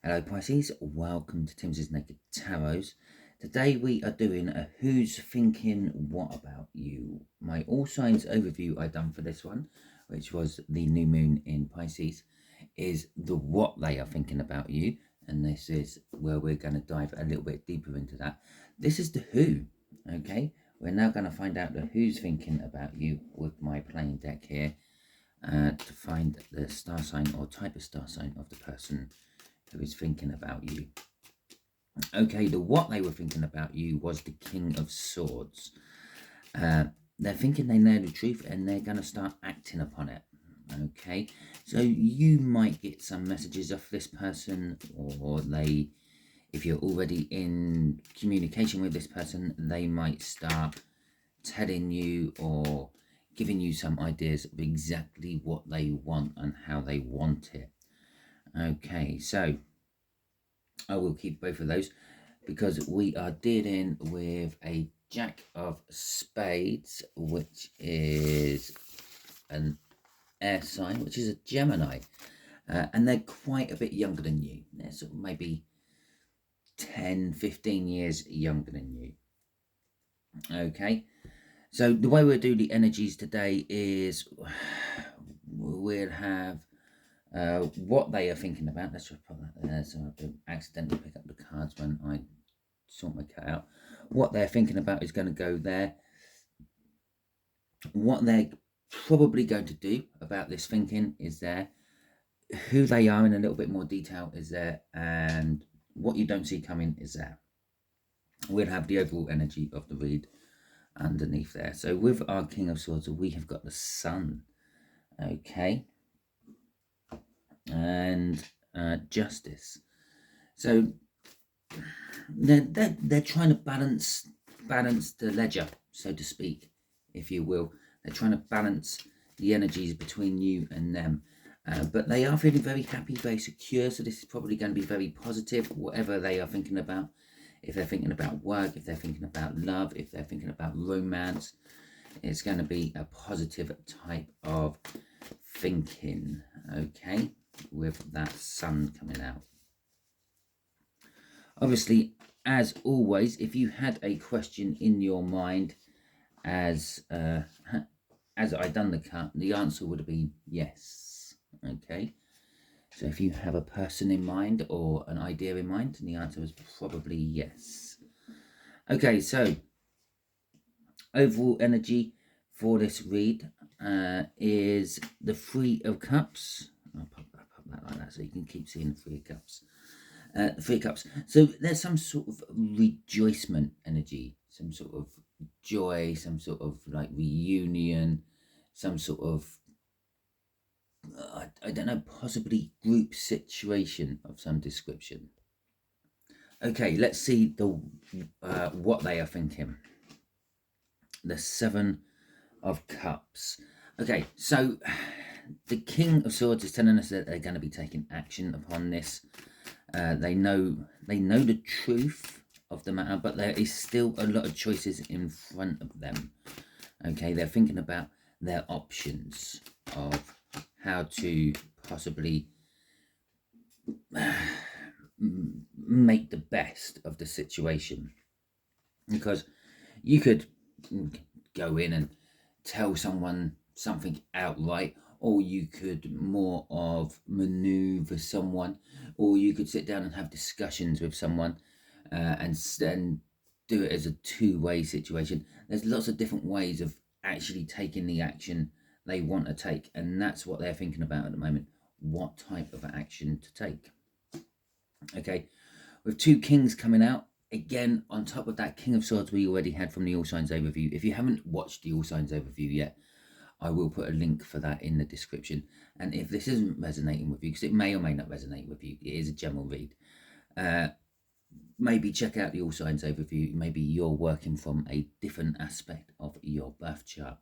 Hello Pisces, welcome to Timsy Naked Tarot. Today we are doing a Who's Thinking What About You. My all signs overview I done for this one, which was the new moon in Pisces, is the what they are thinking about you. And this is where we're going to dive a little bit deeper into that. This is the who, okay? We're now going to find out the who's thinking about you with my playing deck here to find the star sign or type of star sign of the person who is thinking about you. Okay, the what they were thinking about you was the King of Swords. They're thinking they know the truth and they're going to start acting upon it. Okay, so you might get some messages off this person, or they, if you're already in communication with this person, they might start telling you or giving you some ideas of exactly what they want and how they want it. Okay, so I will keep both of those because we are dealing with a Jack of Spades, which is an air sign, which is a Gemini. And they're quite a bit younger than you. They're sort of maybe 10, 15 years younger than you. Okay, so the way we'll do the energies today is we'll have what they are thinking about. Let's just put that there so I don't accidentally pick up the cards when I sort my cut out. What they're thinking about is going to go there. What they're probably going to do about this thinking is there. Who they are in a little bit more detail is there, and what you don't see coming is there. We'll have the overall energy of the read underneath there. So with our King of Swords, we have got the Sun. Okay. And Justice. So they're trying to balance the ledger, so to speak, if you will. They're trying to balance the energies between you and them. But they are feeling very happy, very secure. So this is probably going to be very positive, whatever they are thinking about. If they're thinking about work, if they're thinking about love, if they're thinking about romance, it's going to be a positive type of thinking. Okay, with that Sun coming out. Obviously, as always, if you had a question in your mind as I done the cut, the answer would have been yes. Okay, so if you have a person in mind or an idea in mind, the answer was probably yes. Okay, so overall energy for this read is the Three of Cups. I'll pop that like that so you can keep seeing the Three of Cups. The Three of Cups. So there's some sort of rejoicement energy, some sort of joy, some sort of like reunion, some sort of I don't know, possibly group situation of some description. Okay, let's see the what they are thinking. The Seven of Cups. Okay, so the King of Swords is telling us that they're going to be taking action upon this. They know the truth of the matter, but there is still a lot of choices in front of them. Okay, they're thinking about their options of how to possibly make the best of the situation, because you could go in and tell someone something outright, or you could more of maneuver someone, or you could sit down and have discussions with someone and then do it as a two-way situation. There's lots of different ways of actually taking the action they want to take, and that's what they're thinking about at the moment. What type of action to take? Okay, with two kings coming out, again, on top of that King of Swords we already had from the All Signs overview. If you haven't watched the All Signs overview yet, I will put a link for that in the description. And if this isn't resonating with you, because it may or may not resonate with you, it is a general read, maybe check out the All Signs overview. Maybe you're working from a different aspect of your birth chart.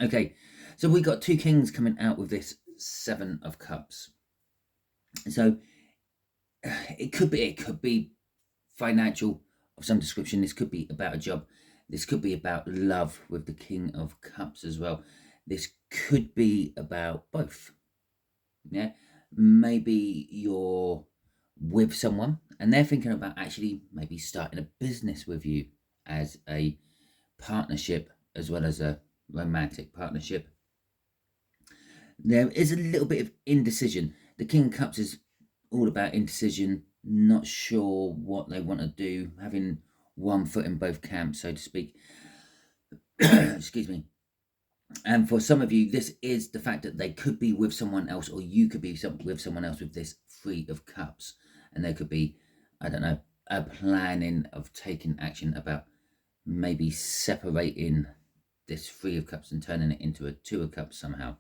Okay, so we got two kings coming out with this Seven of Cups. So it could be financial of some description. This could be about a job. This could be about love with the King of Cups as well. This could be about both. Yeah, maybe you're with someone, and they're thinking about actually maybe starting a business with you as a partnership as well as a romantic partnership. There is a little bit of indecision. The King of Cups is all about indecision, not sure what they want to do, having one foot in both camps, so to speak. Excuse me. And for some of you, this is the fact that they could be with someone else, or you could be with someone else with this Three of Cups. And there could be, I don't know, a planning of taking action about maybe separating this Three of Cups and turning it into a Two of Cups somehow.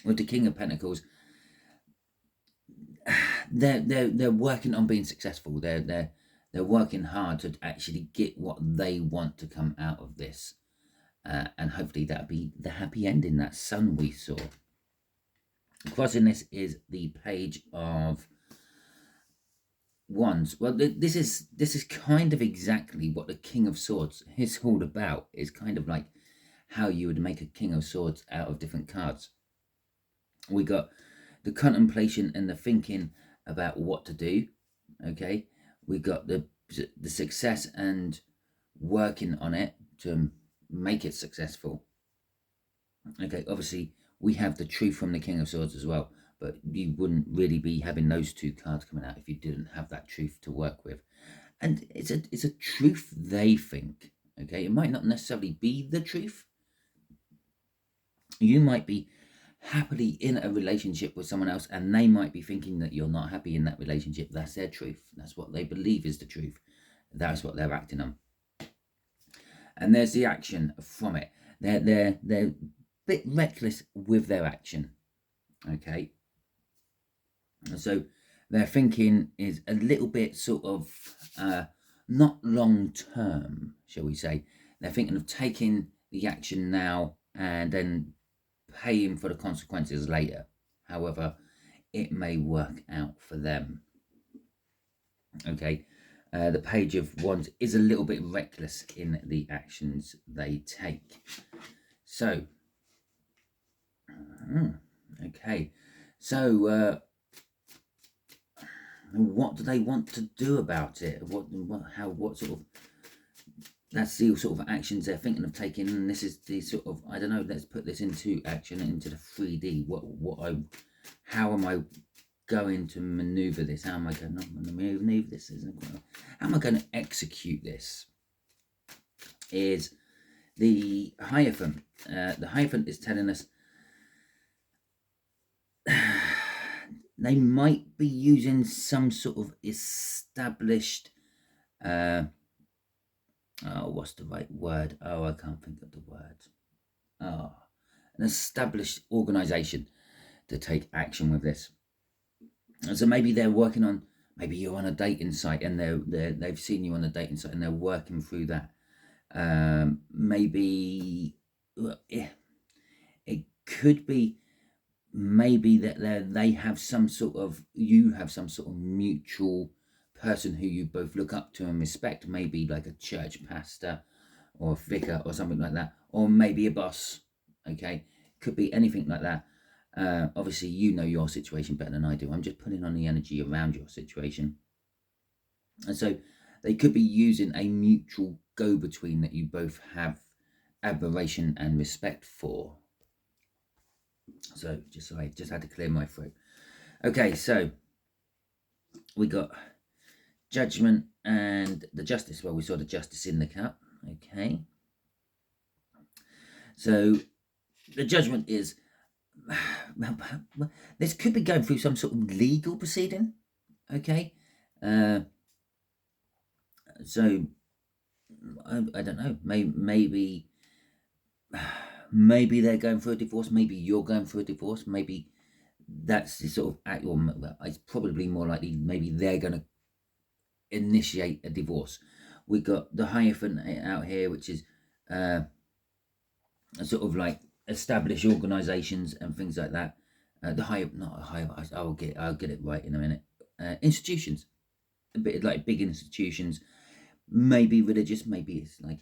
With the King of Pentacles, they're working on being successful. They're working hard to actually get what they want to come out of this. And hopefully that'll be the happy ending, that sun we saw. Crossing this is the Page of Wands. Well, this is kind of exactly what the King of Swords is all about. It's kind of like how you would make a King of Swords out of different cards. We got the contemplation and the thinking about what to do. Okay, we got the success and working on it to make it successful. Okay, obviously we have the truth from the King of Swords as well, but you wouldn't really be having those two cards coming out if you didn't have that truth to work with. And it's a truth they think. Okay, it might not necessarily be the truth. You might be happily in a relationship with someone else, and they might be thinking that you're not happy in that relationship. That's their truth. That's what they believe is the truth. That's what they're acting on. And there's the action from it. They're a bit reckless with their action. Okay. And so their thinking is a little bit sort of not long term, shall we say. They're thinking of taking the action now and then paying for the consequences later. However, it may work out for them. Okay. The Page of Wands is a little bit reckless in the actions they take. So, okay. So, what do they want to do about it? What sort of, that's the sort of actions they're thinking of taking. And this is the sort of, I don't know, let's put this into action, into the 3D. How am I going to maneuver this? How am I going to maneuver this? How am I going to execute this? Is the Hierophant. The Hierophant is telling us they might be using some sort of established, what's the right word? Oh, I can't think of the word. Oh, an established organization to take action with this. And so maybe they're working on, maybe you're on a dating site and they've seen you on a dating site and they're working through that. Maybe it could be maybe that they have some sort of, you have some sort of mutual person who you both look up to and respect, maybe like a church pastor or a vicar or something like that, or maybe a boss. Okay, could be anything like that. Obviously you know your situation better than I do. I'm just putting on the energy around your situation. And so they could be using a mutual go-between that you both have admiration and respect for. So I just had to clear my throat. Okay, so we got Judgment and the Justice. Well, we saw the Justice in the cup. Okay. So the Judgment is, this could be going through some sort of legal proceeding. Okay. So I don't know. Maybe they're going through a divorce. Maybe you're going through a divorce. Maybe that's the sort of act, or it's probably more likely maybe they're going to initiate a divorce. We got the Hierophant out here, which is sort of like established organizations and things like that. I'll get it right in a minute. Institutions, a bit like big institutions, maybe religious, maybe it's like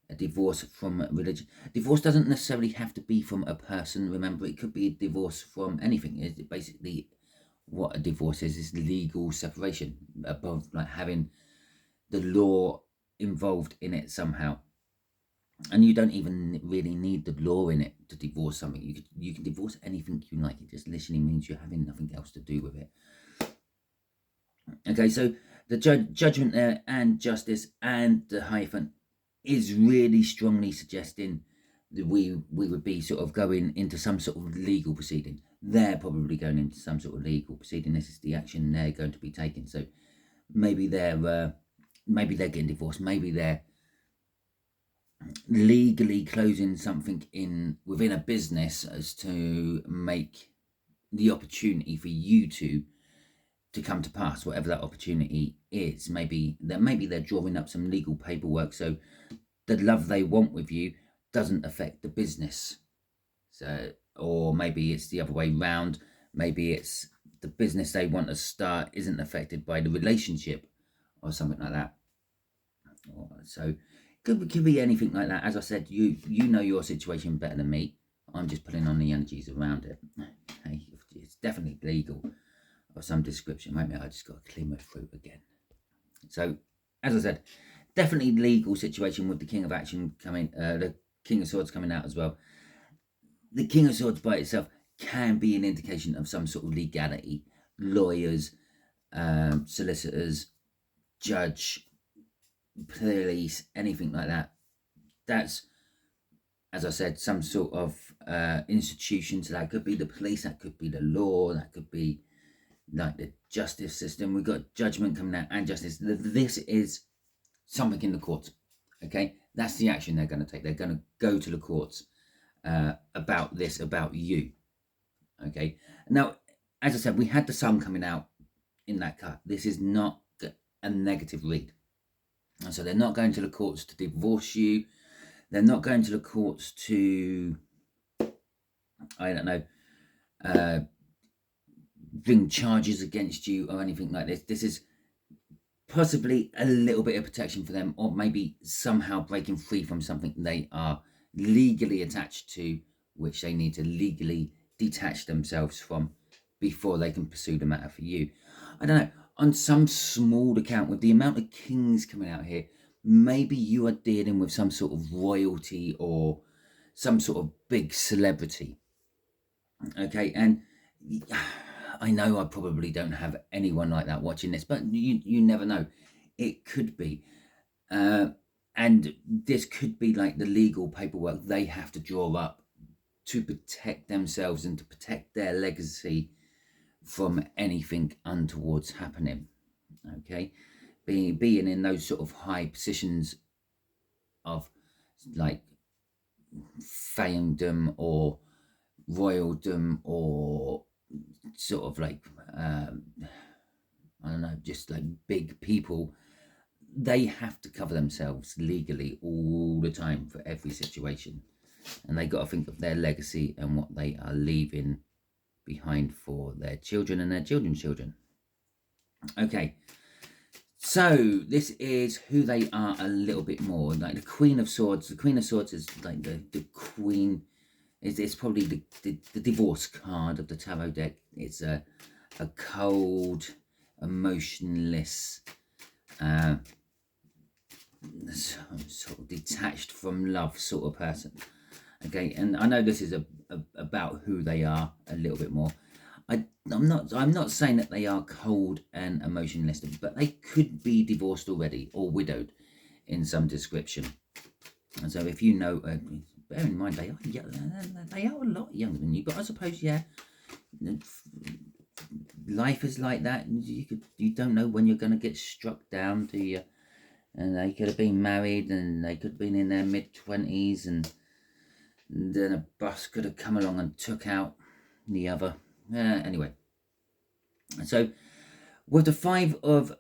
a divorce from religion. Divorce doesn't necessarily have to be from a person. Remember, it could be a divorce from anything. It basically what a divorce is legal separation, above like having the law involved in it somehow. And you don't even really need the law in it to divorce something. You can divorce anything you like. It just literally means you're having nothing else to do with it. Okay, so the judgment there and justice and the hyphen is really strongly suggesting that we would be sort of going into some sort of legal proceeding. They're probably going into some sort of legal proceeding. This is the action they're going to be taking. So maybe they're getting divorced. Maybe they're legally closing something within a business as to make the opportunity for you to come to pass, whatever that opportunity is. Maybe they're drawing up some legal paperwork so the love they want with you doesn't affect the business. So, or maybe it's the other way round. Maybe it's the business they want to start isn't affected by the relationship or something like that. So could be anything like that. As I said, you know your situation better than me. I'm just putting on the energies around it. Okay, it's definitely legal of some description. Maybe I just got to clear my throat again. So, as I said, definitely legal situation with the King of Action coming, the King of Swords coming out as well. The King of Swords by itself can be an indication of some sort of legality. Lawyers, solicitors, judge, police, anything like that. That's, as I said, some sort of institution. So that could be the police, that could be the law, that could be like the justice system. We've got judgment coming out and justice. This is something in the courts. Okay, that's the action they're going to take. They're going to go to the courts about this, about you. Okay, now, as I said, we had the sun coming out in that cut. This is not a negative read. And so they're not going to the courts to divorce you. They're not going to the courts to, I don't know, bring charges against you or anything like this. This is possibly a little bit of protection for them, or maybe somehow breaking free from something they are legally attached to, which they need to legally detach themselves from before they can pursue the matter for you. I don't know, on some small account, with the amount of kings coming out here, maybe you are dealing with some sort of royalty or some sort of big celebrity. Okay, and I know I probably don't have anyone like that watching this, but you never know. It could be. And this could be like the legal paperwork they have to draw up to protect themselves and to protect their legacy from anything untoward's happening. Okay, being in those sort of high positions of like famedom or royaldom, or sort of like I don't know, just like big people, they have to cover themselves legally all the time for every situation, and they got to think of their legacy and what they are leaving behind for their children and their children's children. Okay, so this is who they are a little bit more. Like the Queen of Swords. The Queen of Swords is like the queen. It's probably the divorce card of the tarot deck. It's a cold, emotionless, sort of detached from love sort of person. Okay, and I know this is about who they are a little bit more. I'm not saying that they are cold and emotionless, but they could be divorced already or widowed in some description. And so if you know, bear in mind they are a lot younger than you, but I suppose, yeah, life is like that. You don't know when you're going to get struck down, do you? And they could have been married and they could have been in their mid-20s, and then a bus could have come along and took out the other. Anyway, so with the Five of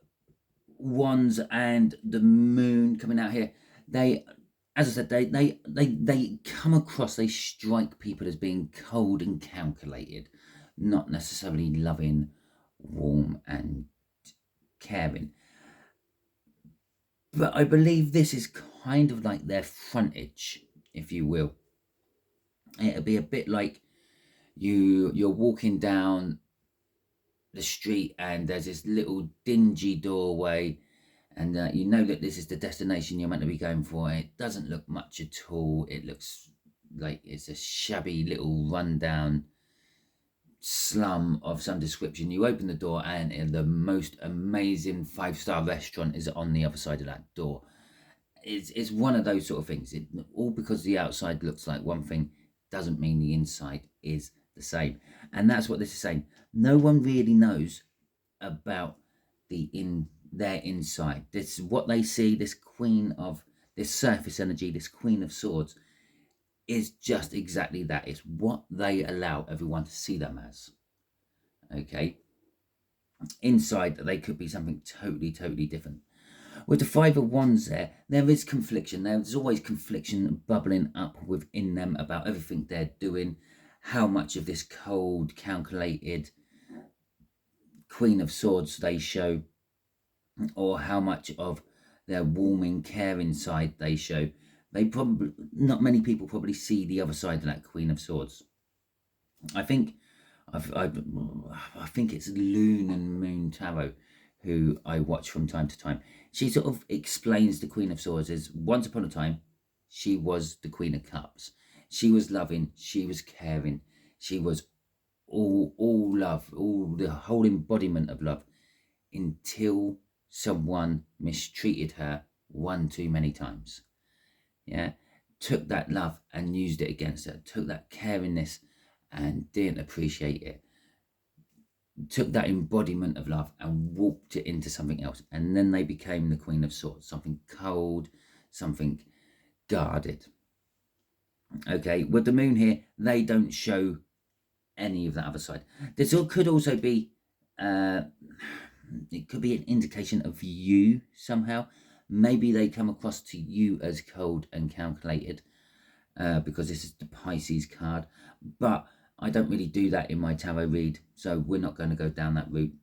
Wands and the Moon coming out here, they, as I said, they come across, they strike people as being cold and calculated, not necessarily loving, warm and caring. But I believe this is kind of like their frontage, if you will. It'll be a bit like you're walking down the street and there's this little dingy doorway, and you know that this is the destination you're meant to be going for. It doesn't look much at all. It looks like it's a shabby little rundown slum of some description. You open the door and the most amazing 5-star restaurant is on the other side of that door. It's one of those sort of things. All because the outside looks like one thing doesn't mean the inside is the same. And that's what this is saying. No one really knows about their inside. This is what they see. This surface energy, this Queen of Swords, is just exactly that. It's what they allow everyone to see them as. Okay. Inside, they could be something totally, totally different. With the Five of Wands there is confliction. There's always confliction bubbling up within them about everything they're doing, how much of this cold, calculated Queen of Swords they show, or how much of their warming, caring side they show. Not many people probably see the other side of that Queen of Swords. I think it's Loon and Moon Tarot, who I watch from time to time. She sort of explains the Queen of Swords as once upon a time, she was the Queen of Cups. She was loving, she was caring, she was all love, all the whole embodiment of love, until someone mistreated her one too many times. Yeah, took that love and used it against her, took that caringness and didn't appreciate it, took that embodiment of love and warped it into something else, and then they became the Queen of Swords, something cold, something guarded. Okay, with the Moon here, they don't show any of that other side. This could also be it could be an indication of you somehow. Maybe they come across to you as cold and calculated, because this is the Pisces card, but I don't really do that in my tarot read, so we're not going to go down that route.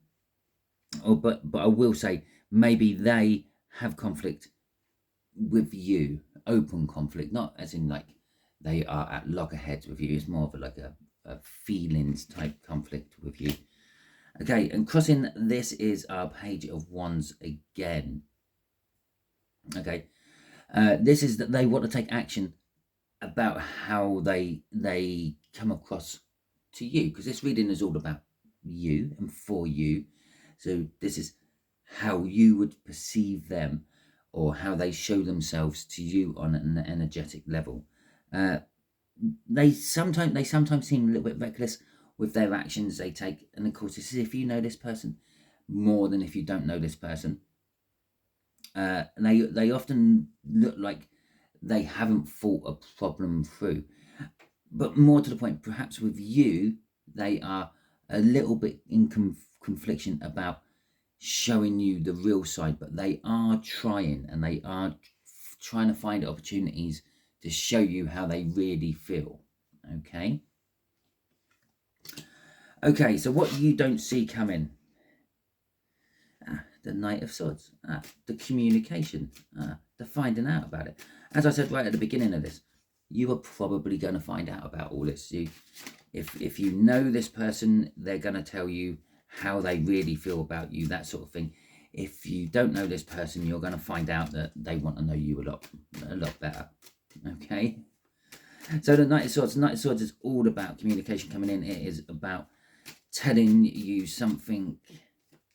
But I will say, maybe they have conflict with you, open conflict, not as in like they are at loggerheads with you. It's more of like a feelings type conflict with you. Okay, and crossing this is our Page of Wands again. Okay, this is that they want to take action about how they come across to you, because this reading is all about you and for you. So this is how you would perceive them, or how they show themselves to you on an energetic level. They sometimes seem a little bit reckless with their actions they take, and of course this is if you know this person more than if you don't know this person. They often look like they haven't thought a problem through, but more to the point, perhaps with you, they are a little bit in confliction about showing you the real side, but they are trying, and they are trying to find opportunities to show you how they really feel. Okay, so what you don't see coming. The Knight of Swords, the communication, the finding out about it. As I said right at the beginning of this, you are probably going to find out about all this. If you know this person, they're going to tell you how they really feel about you, that sort of thing. If you don't know this person, you're going to find out that they want to know you a lot better. Okay. So the Knight of Swords is all about communication coming in. It is about telling you something.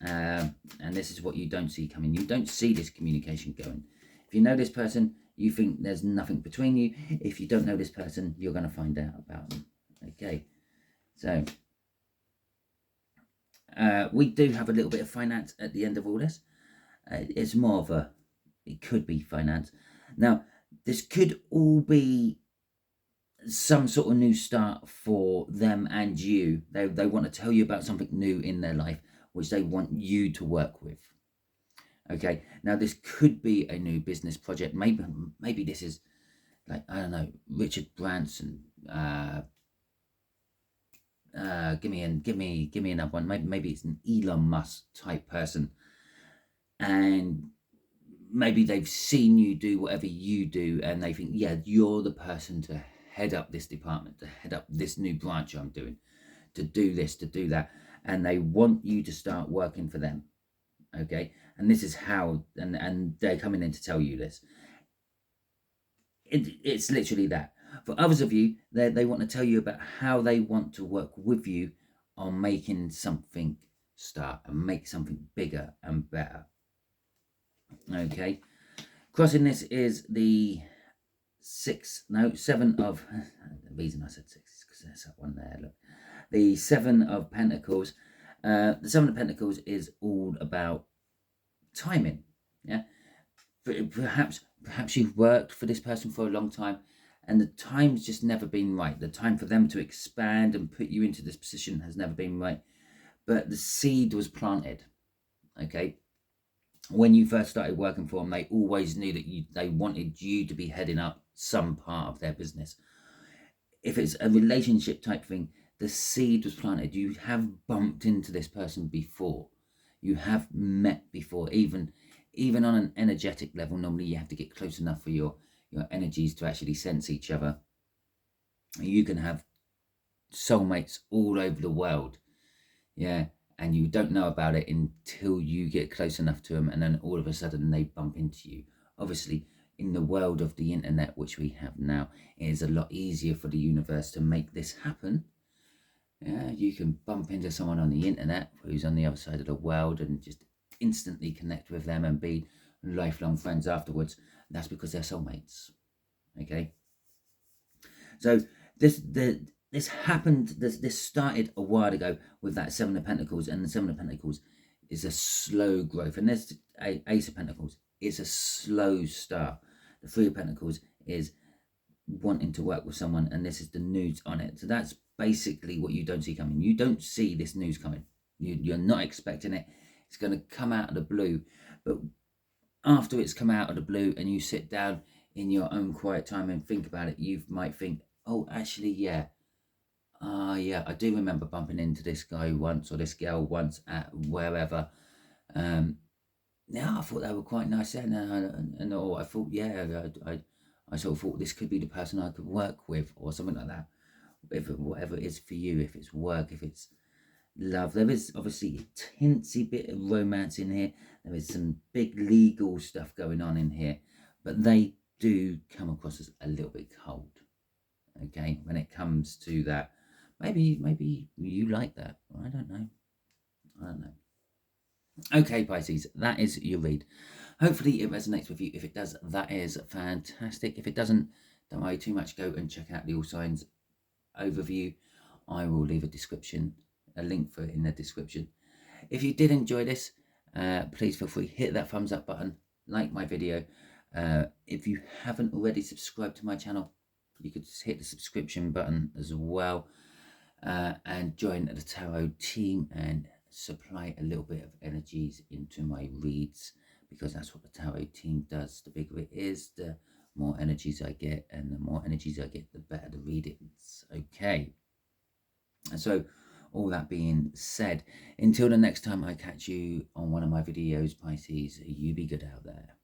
And this is what you don't see coming. You don't see this communication going. If you know this person, you think there's nothing between you. If you don't know this person, you're going to find out about them. Okay, so we do have a little bit of finance at the end of all this. It's more of it could be finance. Now, this could all be some sort of new start for them and you. They want to tell you about something new in their life, which they want you to work with. Okay, now this could be a new business project. Maybe this is like, I don't know, Richard Branson. Give me another one. Maybe it's an Elon Musk type person, and maybe they've seen you do whatever you do, and they think, yeah, you're the person to head up this department, to head up this new branch I'm doing, to do this, to do that. and they want you to start working for them. Okay, and this is how, and they're coming in to tell you this. It's literally that. For others of you, they want to tell you about how they want to work with you on making something start and make something bigger and better. Okay, crossing this is the seven of, the reason I said six is because there's that one there, look. The Seven of Pentacles. The Seven of Pentacles is all about timing. Yeah, perhaps you've worked for this person for a long time and the time's just never been right. The time for them to expand and put you into this position has never been right, but the seed was planted. Okay, when you first started working for them, they always knew that they wanted you to be heading up some part of their business. If it's a relationship type thing, the seed was planted. You have bumped into this person before, you have met before, even on an energetic level. Normally you have to get close enough for your energies to actually sense each other. You can have soulmates all over the world, yeah, and you don't know about it until you get close enough to them, and then all of a sudden they bump into you. Obviously, in the world of the internet, which we have now, it is a lot easier for the universe to make this happen. Yeah, you can bump into someone on the internet who's on the other side of the world and just instantly connect with them and be lifelong friends afterwards. That's because they're soulmates. Okay, so this happened. This started a while ago with that Seven of Pentacles, and the Seven of Pentacles is a slow growth, and there's Ace of Pentacles. It's a slow start. The Three of Pentacles is wanting to work with someone, and this is the news on it. So that's basically what you don't see coming. You don't see this news coming. You're not expecting it. It's going to come out of the blue, but after it's come out of the blue and you sit down in your own quiet time and think about it, you might think, oh, actually, yeah, I do remember bumping into this guy once or this girl once at wherever. Yeah, I thought they were quite nice, and I thought, yeah, I sort of thought this could be the person I could work with, or something like that. Whatever it is for you, if it's work, if it's love. There is obviously a teensy bit of romance in here. There is some big legal stuff going on in here, but they do come across as a little bit cold. Okay, when it comes to that, maybe you like that. I don't know. Okay, Pisces, that is your read. Hopefully it resonates with you. If it does, that is fantastic. If it doesn't, don't worry too much. Go and check out the All Signs overview. I will leave a link for it in the description. If you did enjoy this, please feel free, hit that thumbs up button, like my video. If you haven't already subscribed to my channel, you could just hit the subscription button as well, and join the tarot team and supply a little bit of energies into my reads, because that's what the tarot team does. The bigger it is, the more energies I get, and the more energies I get, the better the readings. Okay, and so all that being said, until the next time I catch you on one of my videos, Pisces, you be good out there.